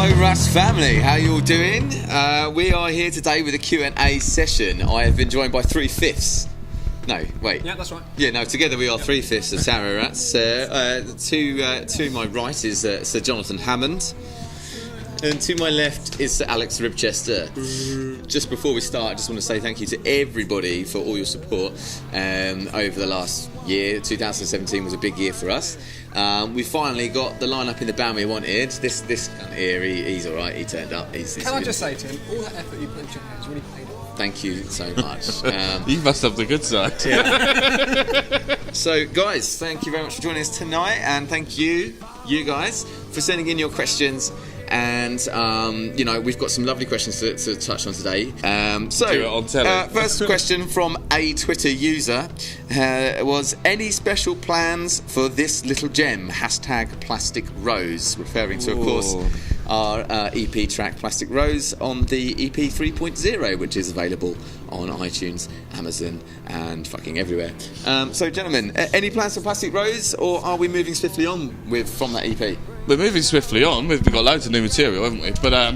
Hello Rats family, how you all doing? We are here today with a Q&A session. I have been joined by 3/5. No, wait. Yeah, that's right. Yeah, no, together we are 3/5 of Tarot Rats. To my right is Sir Jonathan Hammond. And to my left is Sir Alex Ribchester. Just before we start, I just want to say thank you to everybody for all your support over the last year. 2017 was a big year for us. We finally got the lineup in the band we wanted. This cunt here, he's all right. He turned up. Can I just say to him, all that effort you put into your hands really paid off. Thank you so much. You must have the good side. Yeah. So, guys, thank you very much for joining us tonight, and thank you guys, for sending in your questions. And we've got some lovely questions to touch on today. First question from a Twitter user was, any special plans for this little gem? #Plastic Rose, referring to, of course, our EP track Plastic Rose on the EP 3.0, which is available on iTunes, Amazon, and fucking everywhere. So, gentlemen, any plans for Plastic Rose, or are we moving swiftly on from that EP? We're moving swiftly on. We've got loads of new material, haven't we? But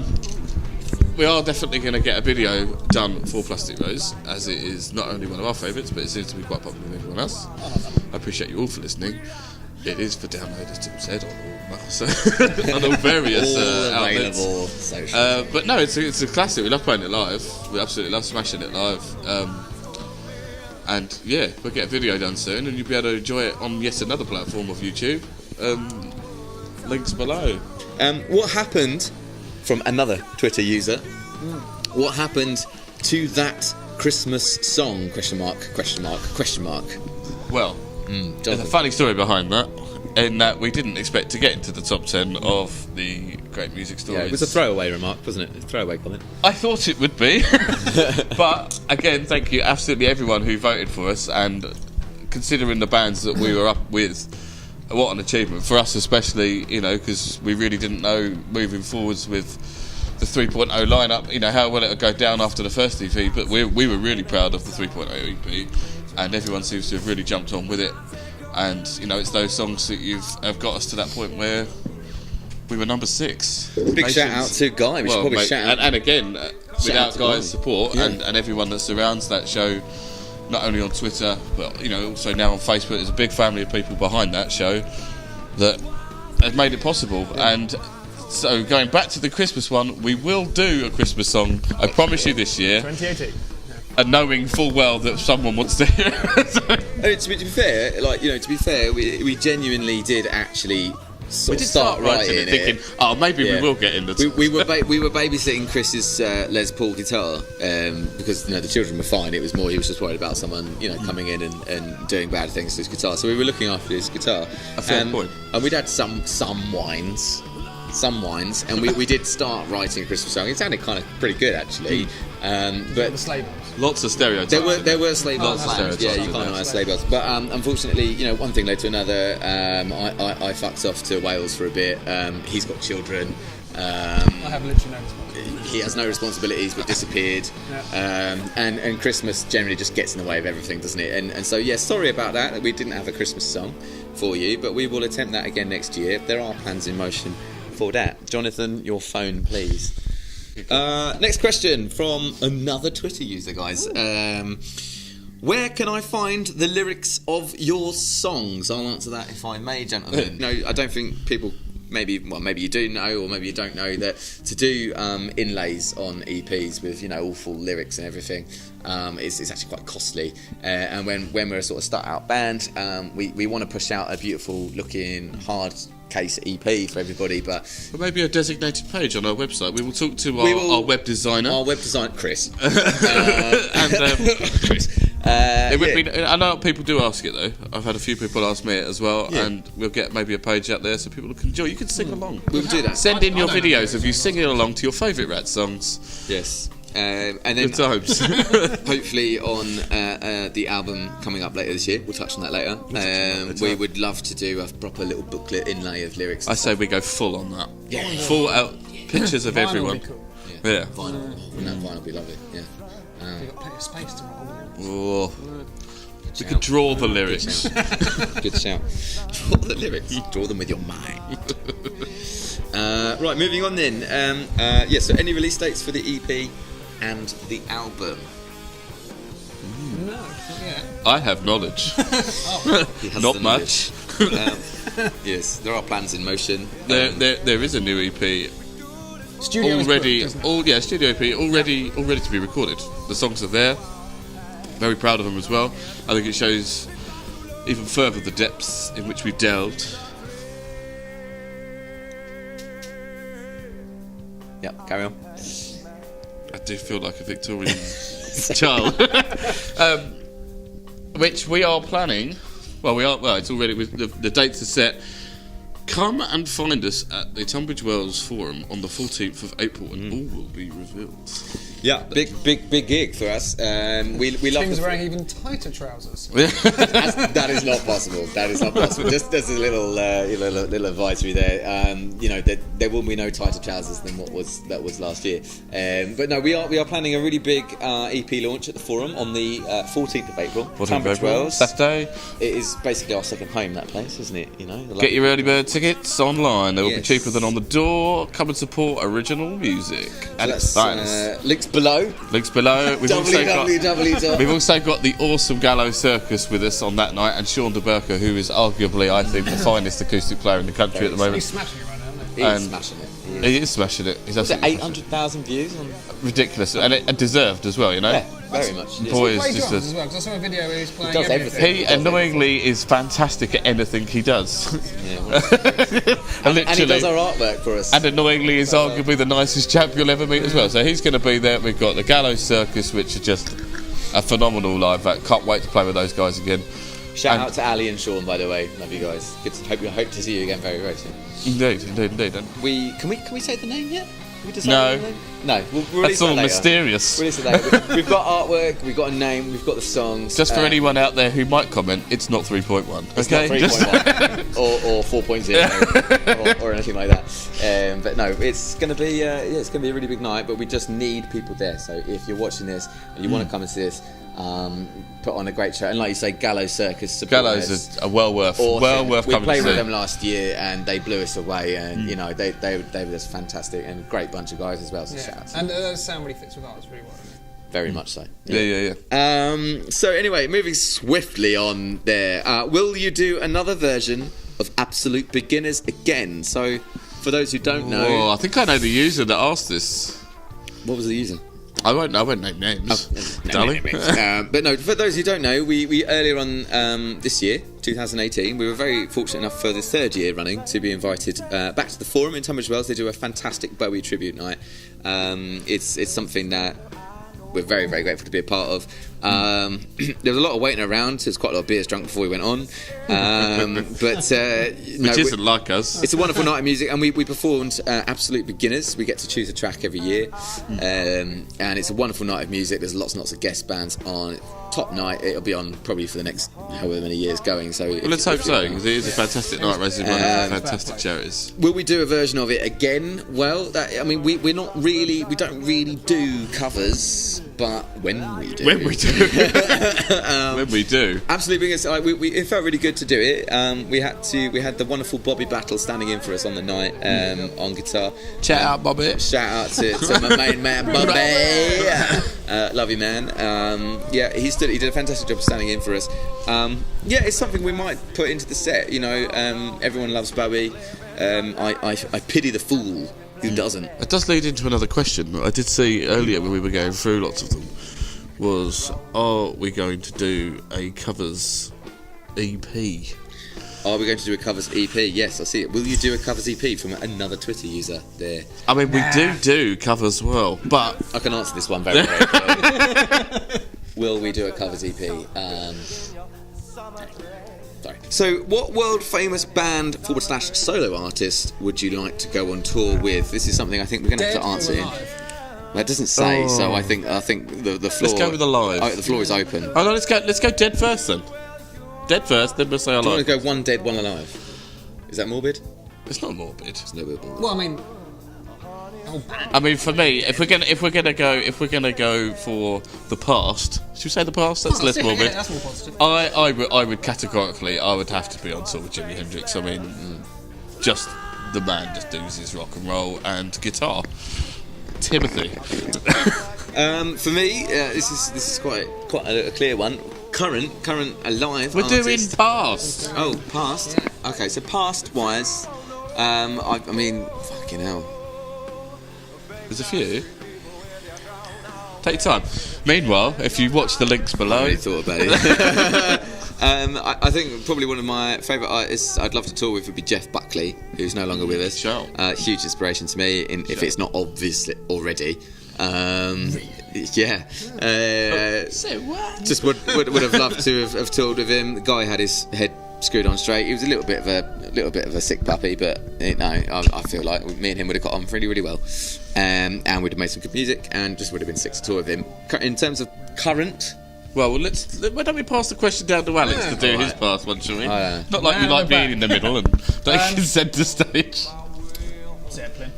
we are definitely going to get a video done for Plastic Rose, as it is not only one of our favourites, but it seems to be quite popular with everyone else. I appreciate you all for listening. It is for download, as Tim said, on all various outlets. Social. But no, it's a classic. We love playing it live. We absolutely love smashing it live. And yeah, we'll get a video done soon, and you'll be able to enjoy it on yet another platform of YouTube. Links below. What happened, from another Twitter user, what happened to that Christmas song? Question mark. Well, there's a funny story behind that, in that we didn't expect to get into the top 10 of the Great Music Stories. Yeah, it was a throwaway remark, wasn't it? A throwaway comment. I thought it would be. But again, thank you absolutely everyone who voted for us, and considering the bands that we were up with, what an achievement for us, especially, because we really didn't know moving forwards with the 3.0 lineup, how well it would go down after the first EP. But we were really proud of the 3.0 EP, and everyone seems to have really jumped on with it. And it's those songs that have got us to that point where we were number 6. Big shout out to Guy. We should probably shout out. And again, without Guy's support and everyone that surrounds that show, not only on Twitter, but also now on Facebook, there's a big family of people behind that show that have made it possible. And so, going back to the Christmas one, we will do a Christmas song, I promise you, this year. 2018. And knowing full well that someone wants to hear it. To be fair, we genuinely did actually start writing it, thinking, maybe we will get in the top. We were babysitting Chris's Les Paul guitar because the children were fine. It was more he was just worried about someone coming in and doing bad things to his guitar. So we were looking after his guitar. A fair point. And we'd had some wines, and we did start writing a Christmas song. It sounded kind of pretty good actually. But the sleigh bells. Lots of stereotypes. There were sleigh bells. Yeah, you can't have sleigh bells. But unfortunately, one thing led to another. I fucked off to Wales for a bit. He's got children. I have literally no responsibilities. He has no responsibilities, but disappeared. And Christmas generally just gets in the way of everything, doesn't it? And so, sorry about that we didn't have a Christmas song for you, but we will attempt that again next year. There are plans in motion for that. Jonathan, your phone, please. Next question from another Twitter user, guys. Where can I find the lyrics of your songs? I'll answer that if I may, gentlemen. No, I don't think people... Maybe you do know, or maybe you don't know, that to do inlays on EPs with all full lyrics and everything is actually quite costly. And when we're a sort of start out band, we want to push out a beautiful looking hard case EP for everybody, but maybe a designated page on our website. We will talk to our web designer, Chris, Chris. It would be. I know people do ask it though. I've had a few people ask me it as well, and we'll get maybe a page out there so people can enjoy. You can sing along. We'll do that. Send in your videos of you singing along to your favourite Rat songs. Yes. And then good times. Hopefully on the album coming up later this year, we'll touch on that later. We would love to do a proper little booklet inlay of lyrics. I say we go full on that. Yeah. Full out pictures of everyone. Cool. Yeah. Vinyl. Vinyl would be lovely. Yeah. You've got plenty of space to roll. Oh. We could draw the lyrics. Good shout. Draw the lyrics. Draw them with your mind. Right, moving on then. So any release dates for the EP and the album? No, not yet. I have knowledge. He has Not the much. knowledge. Yes, there are plans in motion. There is a new EP Studio already. is booked, isn't it? Studio EP already to be recorded. The songs are there. Very proud of them as well. I think it shows even further the depths in which we delved. Yep, carry on. I do feel like a Victorian child. Which we are planning. Well, it's already with the dates are set. Come and find us at the Tunbridge Wells Forum on the 14th of April, and all will be revealed. Yeah, big gig for us. We love Tim's the wearing even tighter trousers. that is not possible. That is not possible. Just as a little advisory there. There will be no tighter trousers than that was last year. But no, we are planning a really big EP launch at the Forum on the 14th of April. Tunbridge Wells. Saturday. It is basically our second home, that place, isn't it? Get your early bird tickets online. They will be cheaper than on the door. Come and support original music. And it's nice. Links below. We've www. We've also got the awesome Gallows Circus with us on that night, and Sean de Burker, who is arguably, I think, the finest acoustic player in the country at the moment. He's smashing it right now, isn't he? He's smashing it. He is smashing it. He's Was it absolutely 800,000 views? ridiculous, and desered as well. Yeah, very much. Boy is Play just drums as well, because I saw a video where he's playing does everything. he annoyingly is fantastic at anything he does. And he does our artwork for us. And annoyingly is arguably the nicest chap you'll ever meet as well. So he's going to be there. We've got the Gallows Circus, which are just a phenomenal live act. Can't wait to play with those guys again. Shout out to Ali and Sean, by the way. Love you guys. Hope to see you again very, very soon. Indeed. Can we say the name yet? Can we decide No. the name? No, we'll release That's all that later. mysterious. Release it later. We've got artwork, we've got a name, we've got the songs. Just for anyone out there who might comment, it's not 3.1. It's Okay, not 3.1 or 4.0 or anything like that. But no, it's going to be it's going to be a really big night. But we just need people there. So if you're watching this and you want to come and see us, put on a great show. And like you say, Gallows Circus. Gallows are well worth awesome. We coming played to with see. them last year and they blew us away. And they were just fantastic and a great bunch of guys as well. So shout out to them. And the sound really fits with ours really well. Very much so. Yeah. So anyway, moving swiftly on there. Will you do another version of Absolute Beginners again? So for those who don't know, Oh, I think I know the user that asked this. what was the user? I won't name names, No, darling. But no, for those who don't know, we earlier on this year, 2018, we were very fortunate enough for the third year running to be invited back to the Forum in Tunbridge Wells. They do a fantastic Bowie tribute night. It's something that we're very, very grateful to be a part of. There was a lot of waiting around, so there's quite a lot of beers drunk before we went on. Which isn't like us. It's a wonderful night of music, and we performed Absolute Beginners. We get to choose a track every year, and it's a wonderful night of music. There's lots and lots of guest bands on. Top night. It'll be on probably for the next however many years going. So Let's hope so, because it is a fantastic night, raising money for fantastic charities. Will we do a version of it again? Well, we don't really do covers, but when we do, When we do. absolutely, because it felt really good to do it. We had the wonderful Bobby Battle standing in for us on the night on guitar. Shout out, Bobby. Shout out to my main man Bobby. Love you, man. He did a fantastic job of standing in for us. It's something we might put into the set. Everyone loves Bowie. I pity the fool who doesn't. It does lead into another question that I did see earlier when we were going through lots of them. Are we going to do a covers EP? Are we going to do a covers EP? Yes, I see it. Will you do a covers EP from another Twitter user there? I mean, we do covers well, but I can answer this one very, very clearly. Will we do a covers EP? Sorry. So, what world famous band / solo artist would you like to go on tour with? This is something I think we're going to have to answer in. That doesn't say, so I think the floor. Let's go with alive. The floor is open. Oh no, let's go dead first then. Dead first, then we'll say Do you alive. want to go one dead, one alive? Is that morbid? It's not morbid. It's no morbid. Well, I mean, I mean, for me, if we're gonna go for the past, should we say the past? That's less morbid. Yeah, that's more positive. I would categorically, I would have to be on tour with Jimi Hendrix. I mean, just the man just does his rock and roll and guitar. Timothy. For me, this is quite a clear one. Current alive. We're artist. doing past. Oh, past. Okay, so past wise, I mean, fucking hell. There's a few. Take your time. Meanwhile, if you watch the links below, I really thought about it. I think probably one of my favourite artists I'd love to tour with would be Jeff Buckley, who's no longer with us. Sure. Huge inspiration to me, if it's not obvious already. Yeah. so what? Just would have loved to have toured with him. The guy had his head screwed on straight. He was a little bit of a sick puppy, but I feel like me and him would have got on really, really well, and we'd have made some good music, and just would have been sick to tour with him. In terms of current. Well, why don't we pass the question down to Alex to do his past one, shall we? Not like we No, like we're being in the middle and taking centre stage. Zeppelin.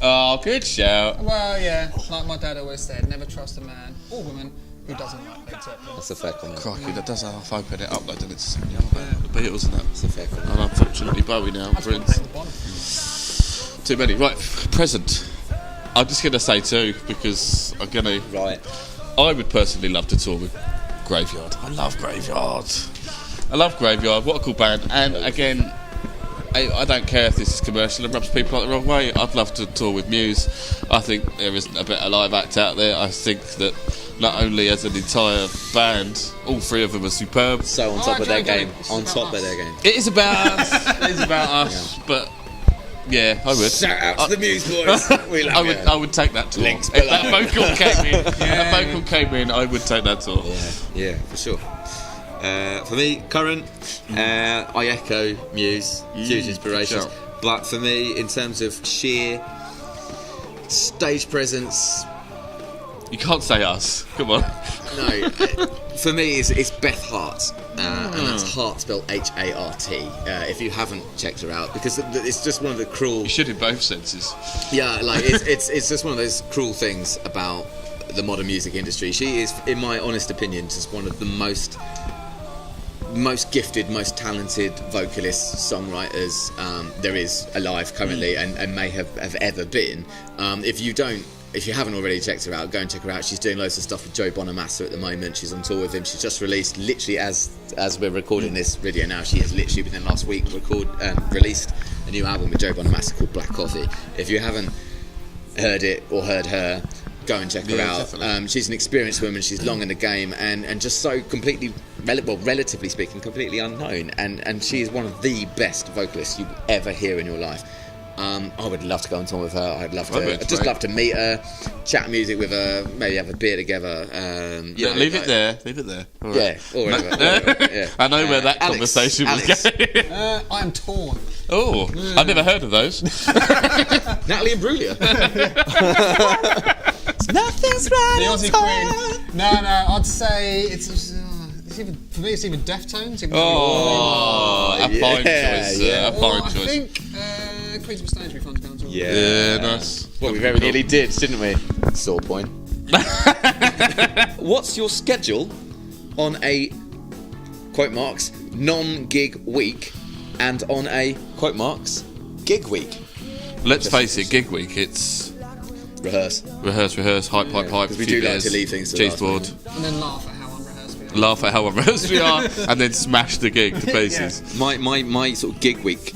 Oh, good shout. Well, yeah, like my dad always said, never trust a man or woman who doesn't like Led Zeppelin. That's a fair comment. Crikey, that does half open it up, though, doesn't it? The Beatles and that. That's a fair comment. And unfortunately, Bowie now, Prince. Too many. Right, present. I'm just going to say two, because I'm going to... Right. I would personally love to tour with Graveyard. I love Graveyard. What a cool band. And again, I don't care if this is commercial and rubs people up the wrong way. I'd love to tour with Muse. I think there isn't a better live act out there. I think that not only as an entire band, all three of them are superb. So on top of their game. On top of their game. It is about us. It is about us. But yeah, I would. Shout out to the Muse boys. We love you. I would take that tour. Links If that vocal came in, I would take that tour. Yeah, for sure. For me, current, I echo Muse, huge inspiration. Sure. But for me, in terms of sheer stage presence, You can't say us. Come on. no. For me, it's Beth Hart, and that's Hart spelled H-A-R-T. If you haven't checked her out, because it's just one of the cruel. You should in both senses. Yeah, like it's just one of those cruel things about the modern music industry. She is, in my honest opinion, just one of the most gifted, most talented vocalists, songwriters there is alive currently, and may have ever been. If you haven't already checked her out, go and check her out. She's doing loads of stuff with Joe Bonamassa at the moment. She's on tour with him. She's just released, literally as we're recording this video now, she has literally within the last week released a new album with Joe Bonamassa called Black Coffee. If you haven't heard it or heard her, go and check her out. She's an experienced woman. She's long in the game, and just so completely, relatively speaking, completely unknown. And she is one of the best vocalists you will ever hear in your life. I would love to go on tour with her. I'd love to meet her, chat music with her, maybe have a beer together. Leave it there. All right. Yeah, or whatever. Yeah. I know where that conversation was going. I'm torn. Oh, I've never heard of those. Natalie Imbruglia. Nothing's right. The Aussie Queen. No, I'd say it's either, for me, it's either Deftones. A fine choice. A fine choice. I think Queens of Stone Age would be fun to go on tour. Yeah, nice. Well, we very nearly did, didn't we? Sore point. What's your schedule on a, quote marks, non-gig week and on a, quote marks, gig week? Let's face it, gig week, it's... Rehearse, hype, because we do like to leave things to cheese last board. minute. And then laugh at how unrehearsed we are. Laugh at how unrehearsed we are, and then smash the gig to pieces. My sort of gig week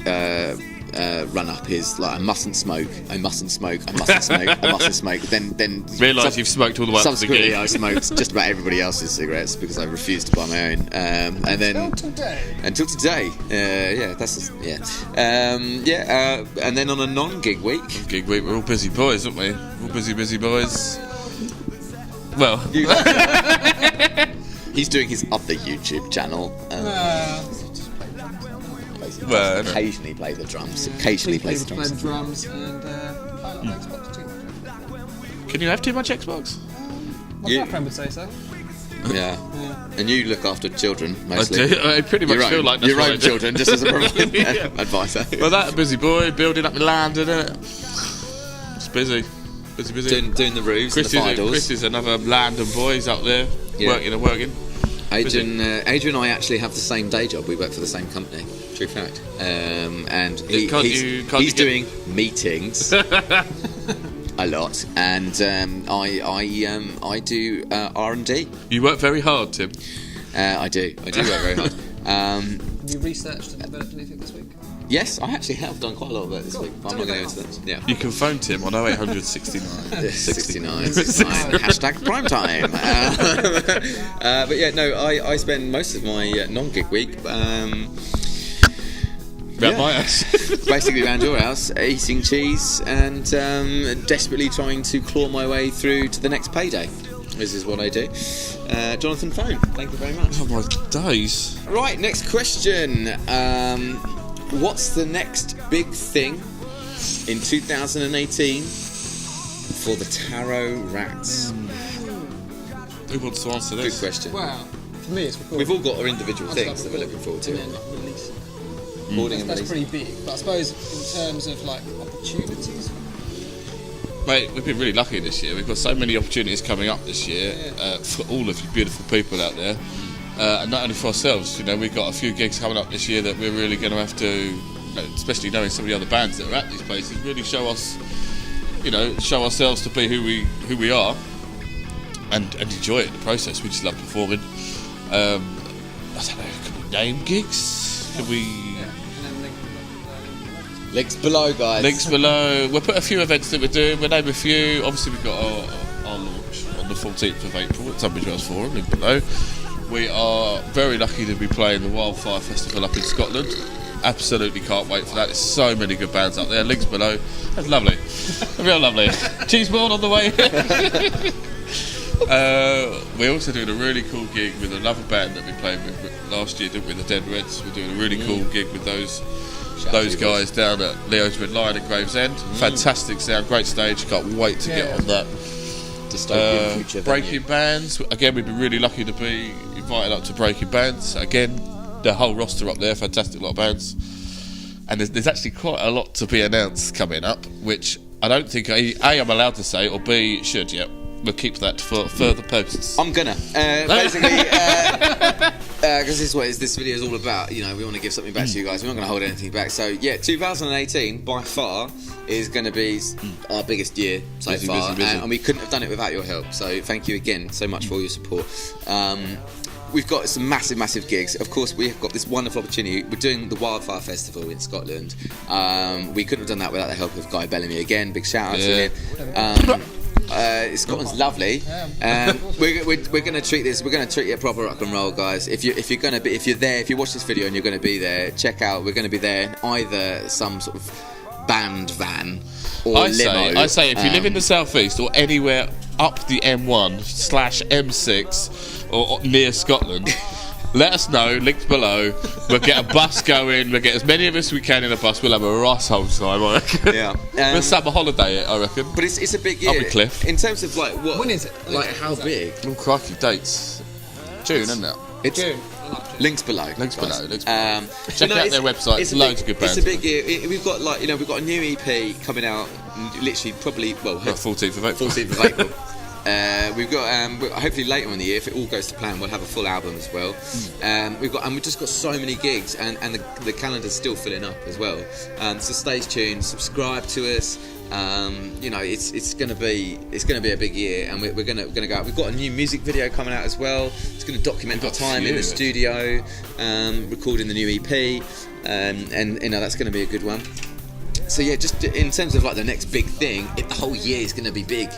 run up is like I mustn't smoke. Then Realise you've smoked all the way up to the subsequently gig. I smoked just about everybody else's cigarettes because I refused to buy my own. And then until today, and then on a non-gig week. Gig week, we're all busy boys, aren't we? All busy boys. Well, He's doing his other YouTube channel. Occasionally play the drums. Play the drums and I like Xbox too. Can you have too much Xbox? My girlfriend would say so. Yeah. And you look after children mostly. I do. I pretty much feel like that's your what own I do. children, just as a advisor. Well, that busy boy building up the land, isn't it? It's busy. Doing the roofs and the fire doors. Chris is another land and boys up there working. Adrian and I actually have the same day job. We work for the same company. true fact. And Can't he's you get- doing meetings a lot, and I do R&D. You work very hard, Tim. I do work very hard. Have you researched and developed anything this week? Yes, I actually have done quite a lot of that this week. But I'm not going to go into that. Yeah. You can phone Tim on 0800 69. 69 hashtag prime time. But yeah, no, I spend most of my non-gig week Around my house. basically around your house, eating cheese and desperately trying to claw my way through to the next payday. This is what I do. Jonathan Phone, thank you very much. Oh my days. Right, next question. What's the next big thing in 2018 for the Tarot Rats? Who wants to answer Good this? question. Well, for me, it's recording. We've all got our individual things that we're looking forward to. And then releasing. Recording and That's releasing. pretty big. But I suppose in terms of like opportunities, Mate, we've been really lucky this year. We've got so many opportunities coming up this year for all of you beautiful people out there. And not only for ourselves, you know, we've got a few gigs coming up this year that we're really going to have to, especially knowing some of the other bands that are at these places, really show us, you know, show ourselves to be who we are, and enjoy it in the process. We just love performing. I don't know, could we name gigs? Could we? and then Links below, guys. Links below. We'll put a few events that we're doing. We'll name a few. Obviously, we've got our launch on the 14th of April at Tunbridge Wells Forum, link below. We are very lucky to be playing the Wildfire Festival up in Scotland. Absolutely can't wait for that. There's so many good bands up there. Links below. That's lovely. Real lovely. Cheese board on the way. We're also doing a really cool gig with another band that we played with last year, didn't we? The Dead Reds. We're doing a really cool gig with those guys down at Leo's Red Lion at Gravesend. Fantastic sound, great stage. Can't wait to get on that. Dystopian future Breaking Bands. Again, we've been really lucky to be invited up to Breaking Bands. Again, the whole roster up there, fantastic lot of bands. And there's actually quite a lot to be announced coming up, which I don't think A, I'm allowed to say, or B, should yet. We'll keep that for further purposes. I'm gonna basically because this is what this video is all about. You know, we want to give something back to you guys. We're not going to hold anything back. So yeah, 2018 by far is going to be our biggest year so Busy, far, busy. and we couldn't have done it without your help. So thank you again so much for all your support. We've got some massive gigs. Of course, we've got this wonderful opportunity. We're doing the Wildfire Festival in Scotland. We couldn't have done that without the help of Guy Bellamy again. Big shout out to him. Scotland's lovely. We're going to treat this. We're going to treat it proper rock and roll, guys. If you're there, if you watch this video and you're going to be there, check out. We're going to be there in either some sort of band van or limo. I say, if you live in the southeast or anywhere up the M1/M6 or near Scotland, let us know, linked below. We'll get a bus going. We'll get as many of us as we can in a bus. We'll have a asshole time, I reckon. Yeah. We'll summer holiday, I reckon. But it's a big year. I'll be Cliff. In terms of like what? When is it? Like how big? Oh, crikey, dates. June, isn't it? It's June. I like June. links below. Links guys. below. Check out it's- their website. it's a Loads big- of good bands. It's a big year. We've got we've got a new EP coming out. Literally, probably 14th of April. 14th of April. We've got hopefully later in the year, if it all goes to plan, we'll have a full album as well. We've just got so many gigs, and the calendar's still filling up as well. So stay tuned, subscribe to us. It's gonna be a big year, and we're gonna go out. We've got a new music video coming out as well. It's gonna document our time in the studio, recording the new EP, and that's gonna be a good one. So yeah, just in terms of like the next big thing, the whole year is gonna be big.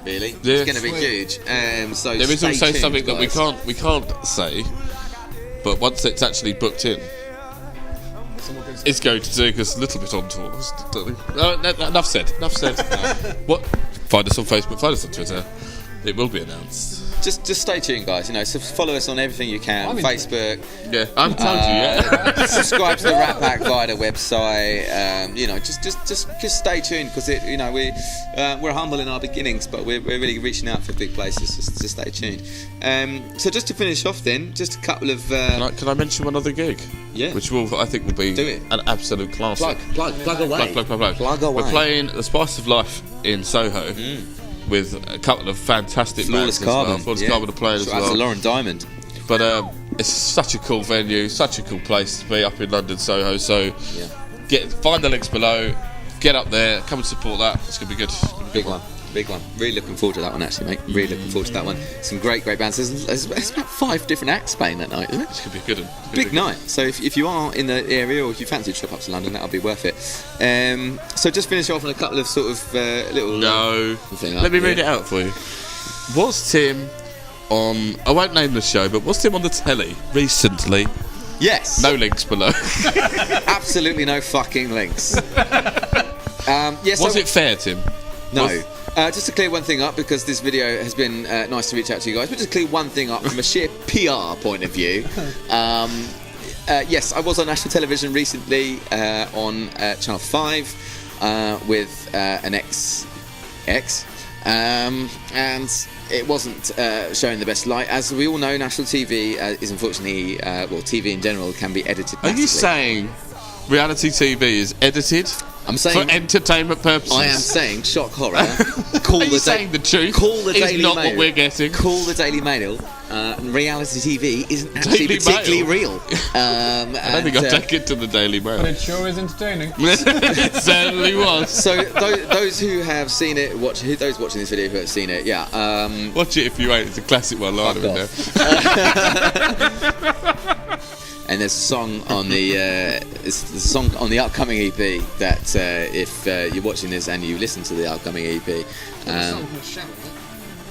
Really, Yeah. it's going to be huge. So There is stay also tuned, something that guys. we can't say, but once it's actually booked in, it's going to take us a little bit on tours. Enough said. What? Find us on Facebook. Find us on Twitter. It will be announced. Just stay tuned, guys. So follow us on everything you can. I'm in- Facebook. Yeah, I'm telling you. Yeah. Subscribe to the Rat Pack via the website. Just stay tuned because we're humble in our beginnings, but we're really reaching out for big places. Just stay tuned. So just to finish off, then, just a couple of Can I mention one other gig? Yeah. Which I think will be Do it. an absolute classic. plug away. Plug away. We're playing The Spice of Life in Soho with a couple of fantastic Flawless bands as well. Carbon. Flawless Carbon are playing as Shout out to well. Lauren Diamond. But it's such a cool venue, such a cool place to be up in London, Soho. So find the links below, get up there, come and support that. It's going to be good. Big one. Really looking forward to that one, actually, mate. Really looking forward to that one. Some great bands. There's about 5 different acts playing that night, isn't it? It's going to be a good one. Big night. So if you are in the area, or if you fancy a trip up to London, that'll be worth it. So just finish off on a couple of sort of little... Let me read it out for you. Was Tim on... I won't name the show, but was Tim on the telly recently? Yes. No links below. Absolutely no fucking links. Yes. Was it fair, Tim? No. Just to clear one thing up, because this video has been nice to reach out to you guys, but just to clear one thing up from a sheer PR point of view. Yes, I was on national television recently on Channel 5 with an ex, and it wasn't showing the best light. As we all know, national TV is unfortunately, TV in general can be edited massively. Are you saying reality TV is edited? I'm saying for entertainment purposes. I am saying shock horror. Are you saying the truth? Call the Daily not Mail. What we're getting. Call the Daily Mail. Reality TV isn't actually Daily particularly Mail. I real. don't think I'll take it to the Daily Mail. But it sure is entertaining. It certainly was. So those who have seen it, those watching this video who have seen it, watch it if you ain't. It's a classic one-liner in there. And there's a song on the upcoming EP that if you're watching this and you listen to the upcoming EP,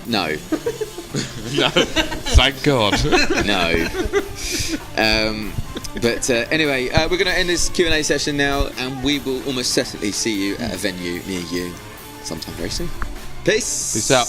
no, no, thank God, no. But anyway, we're going to end this Q&A session now, and we will almost certainly see you at a venue near you sometime very soon. Peace. Peace out.